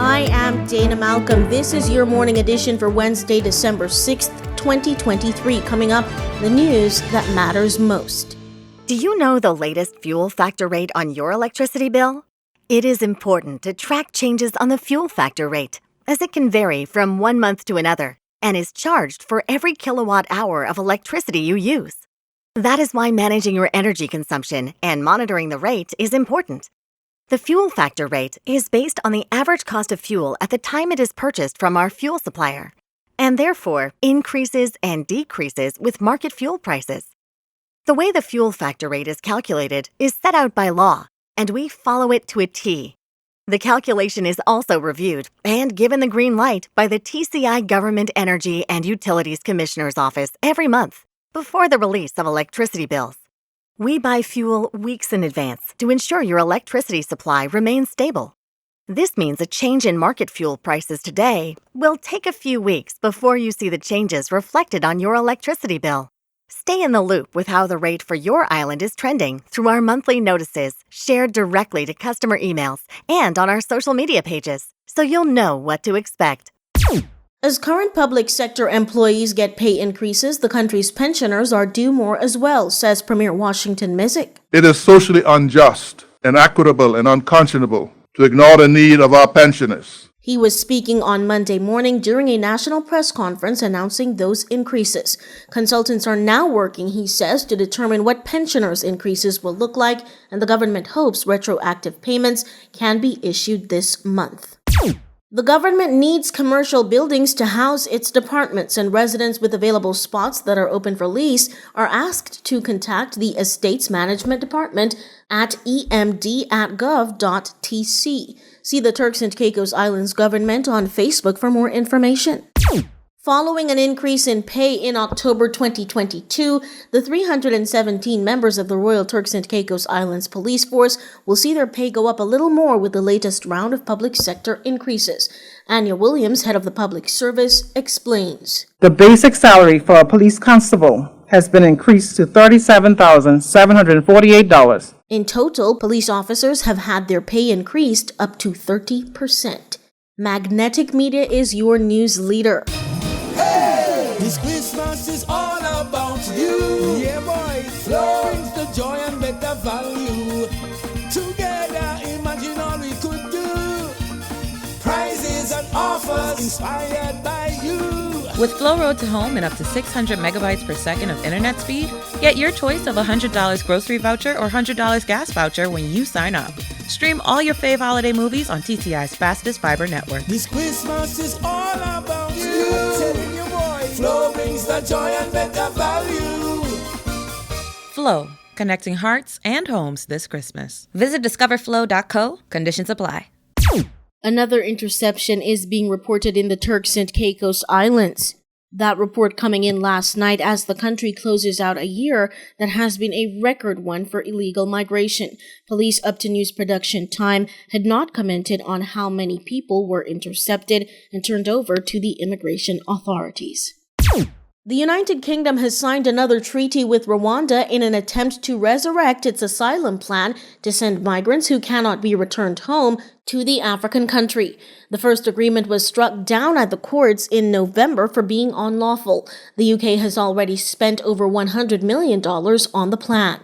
I am Dana Malcolm. This is your morning edition for Wednesday, December 6th, 2023. Coming up, the news that matters most. Do you know the latest fuel factor rate on your electricity bill? It is important to track changes on the fuel factor rate, as it can vary from one month to another and is charged for every kilowatt hour of electricity you use. That is why managing your energy consumption and monitoring the rate is important. The fuel factor rate is based on the average cost of fuel at the time it is purchased from our fuel supplier, and therefore increases and decreases with market fuel prices. The way the fuel factor rate is calculated is set out by law, and we follow it to a T. The calculation is also reviewed and given the green light by the TCI Government Energy and Utilities Commissioner's Office every month before the release of electricity bills. We buy fuel weeks in advance to ensure your electricity supply remains stable. This means a change in market fuel prices today will take a few weeks before you see the changes reflected on your electricity bill. Stay in the loop with how the rate for your island is trending through our monthly notices shared directly to customer emails and on our social media pages, so you'll know what to expect. As current public sector employees get pay increases, the country's pensioners are due more as well, says Premier Washington Mizik. It is socially unjust, inequitable, and unconscionable to ignore the need of our pensioners. He was speaking on Monday morning during a national press conference announcing those increases. Consultants are now working, he says, to determine what pensioners' increases will look like, and the government hopes retroactive payments can be issued this month. The government needs commercial buildings to house its departments, and residents with available spots that are open for lease are asked to contact the Estates Management Department at emd@gov.tc. See the Turks and Caicos Islands government on Facebook for more information. Following an increase in pay in October 2022, the 317 members of the Royal Turks and Caicos Islands Police Force will see their pay go up a little more with the latest round of public sector increases. Anya Williams, head of the Public Service, explains. The basic salary for a police constable has been increased to $37,748. In total, police officers have had their pay increased up to 30%. Magnetic Media is your news leader. This Christmas is all about you. Yeah, boy. Flow brings the joy and better value. Together, imagine all we could do. Prizes and offers inspired by you. With Flow Road to Home and up to 600 megabytes per second of internet speed, get your choice of a $100 grocery voucher or $100 gas voucher when you sign up. Stream all your fave holiday movies on TTI's fastest fiber network. This Christmas is all about you. Telling you, boy, Flow brings the joy and better value. Flow, connecting hearts and homes this Christmas. Visit discoverflow.co. Conditions apply. Another interception is being reported in the Turks and Caicos Islands. That report coming in last night as the country closes out a year that has been a record one for illegal migration. Police up to news production time had not commented on how many people were intercepted and turned over to the immigration authorities. The United Kingdom has signed another treaty with Rwanda in an attempt to resurrect its asylum plan to send migrants who cannot be returned home to the African country. The first agreement was struck down at the courts in November for being unlawful. The UK has already spent over $100 million on the plan.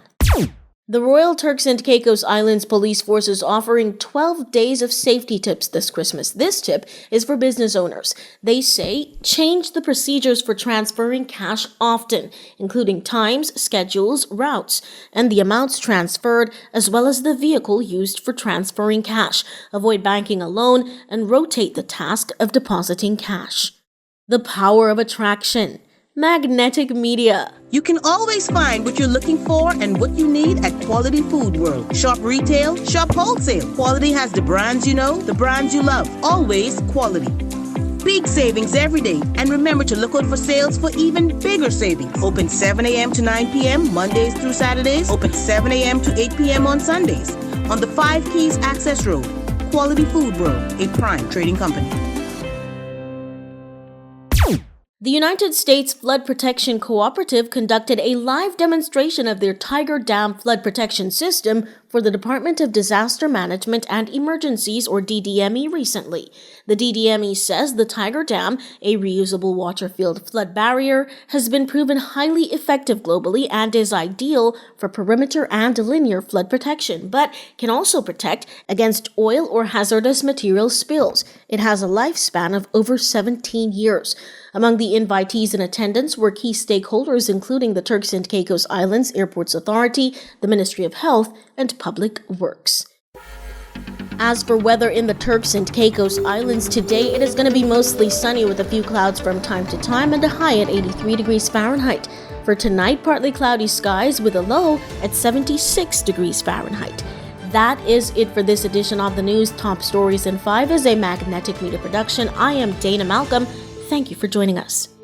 The Royal Turks and Caicos Islands Police Force is offering 12 days of safety tips this Christmas. This tip is for business owners. They say change the procedures for transferring cash often, including times, schedules, routes, and the amounts transferred, as well as the vehicle used for transferring cash. Avoid banking alone and rotate the task of depositing cash. The power of attraction. Magnetic Media. You can always find what you're looking for and what you need at Quality Food World. Shop retail, shop wholesale. Quality has the brands you know, the brands you love. Always quality. Big savings every day. And remember to look out for sales for even bigger savings. Open 7 a.m. to 9 p.m. Mondays through Saturdays. Open 7 a.m. to 8 p.m. on Sundays. On the 5 Keys Access Road. Quality Food World, a prime trading company. The United States Flood Protection Cooperative conducted a live demonstration of their Tiger Dam flood protection system for the Department of Disaster Management and Emergencies, or DDME, recently. The DDME says the Tiger Dam, a reusable water-filled flood barrier, has been proven highly effective globally and is ideal for perimeter and linear flood protection, but can also protect against oil or hazardous material spills. It has a lifespan of over 17 years. Among the invitees in attendance were key stakeholders including the Turks and Caicos Islands Airports Authority, the Ministry of Health, and Public Works. As for weather in the Turks and Caicos Islands today, it is going to be mostly sunny with a few clouds from time to time and a high at 83 degrees Fahrenheit. For tonight, partly cloudy skies with a low at 76 degrees Fahrenheit. That is it for this edition of the news. Top Stories in 5 is a Magnetic Media production. I am Dana Malcolm. Thank you for joining us.